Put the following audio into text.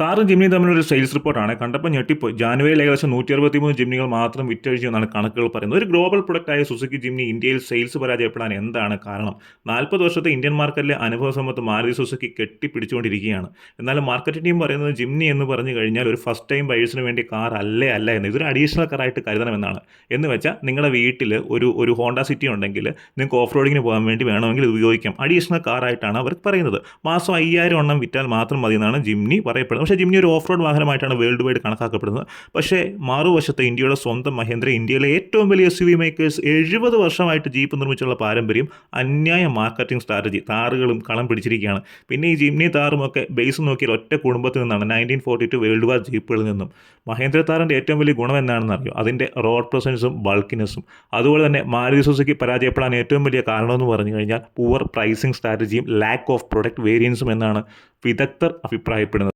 താറും ജിമ്നിയും തമ്മിലൊരു സെയിൽസ് റിപ്പോർട്ടാണ്. കണ്ടപ്പോൾ ഞെട്ടിപ്പോയി. ജാനുവരിയിൽ ഏകദേശം 163 ജിമ്നികൾ മാത്രം വിറ്റഴിച്ചു എന്നാണ് കണക്കുകൾ പറയുന്നത്. ഒരു ഗ്ലോബൽ പ്രൊഡക്റ്റായ സുസുക്കി ജിമ്നി ഇന്ത്യയിൽ സെയിൽസ് പരാജയപ്പെടാൻ എന്താണ് കാരണം? 40 വർഷത്തെ ഇന്ത്യൻ മാർക്കറ്റിലെ അനുഭവ സമ്പത്ത് മാരുതി സുസുക്കി കെട്ടിപ്പിടിച്ചുകൊണ്ടിരിക്കുകയാണ്. എന്നാൽ മാർക്കറ്റിംഗ് ടീം പറയുന്നത് ജിമ്നി എന്ന് പറഞ്ഞു കഴിഞ്ഞാൽ ഒരു ഫസ്റ്റ് ടൈം ബയേഴ്സിന് വേണ്ടി കാർ അല്ല എന്ന്. ഇതൊരു അഡീഷണൽ കാറായിട്ട് കരുതണമെന്നാണ്. എന്ന് വെച്ചാൽ നിങ്ങളുടെ വീട്ടിൽ ഒരു ഹോണ്ട സിറ്റി ഉണ്ടെങ്കിൽ നിങ്ങൾക്ക് ഓഫ് റോഡിങ്ങിന് പോകാൻ വേണ്ടി വേണമെങ്കിൽ ഇത് ഉപയോഗിക്കാം. അഡീഷണൽ കാറായിട്ടാണ് അവർ പറയുന്നത്. മാസം 5000 എണ്ണം വിറ്റാൽ മാത്രം മതി എന്നാണ് ജിമ്നി പറയപ്പെടുന്നത്. പക്ഷേ ജിമ്നി ഒരു ഓഫ് റോഡ് വാഹനമായിട്ടാണ് വേൾഡ് വൈഡ് കണക്കാക്കപ്പെടുന്നത്. പക്ഷേ മറുവശത്ത് ഇന്ത്യയുടെ സ്വന്തം മഹേന്ദ്ര, ഇന്ത്യയിലെ ഏറ്റവും വലിയ SUV മേക്കേഴ്സ്, 70 വർഷമായിട്ട് ജീപ്പ് നിർമ്മിച്ചുള്ള പാരമ്പര്യം, അന്യായ മാർക്കറ്റിംഗ് സ്ട്രാറ്റജി, താറുകളും കളം പിടിച്ചിരിക്കുകയാണ്. പിന്നെ ഈ ജിമ്നി താറുമൊക്കെ ബേസ് നോക്കിയാൽ ഒറ്റ കുടുംബത്തിൽ നിന്നാണ്, 1942 വേൾഡ് വാർ ജീപ്പുകളിൽ നിന്നും. മഹേന്ദ്ര താറിൻ്റെ ഏറ്റവും വലിയ ഗുണം എന്താണെന്ന് അറിയോ? അതിൻ്റെ റോഡ് പ്രസൻസും ബൾക്കിനെസ്സും. അതുപോലെ തന്നെ മാരുതി സുസുക്കി പരാജയപ്പെടാൻ ഏറ്റവും വലിയ കാരണമെന്ന് പറഞ്ഞു കഴിഞ്ഞാൽ പുവർ പ്രൈസിംഗ് സ്ട്രാറ്റജിയും ലാക്ക് ഓഫ് പ്രൊഡക്റ്റ് വേരിയൻസും എന്നാണ് വിദഗ്ധർ അഭിപ്രായപ്പെടുന്നത്.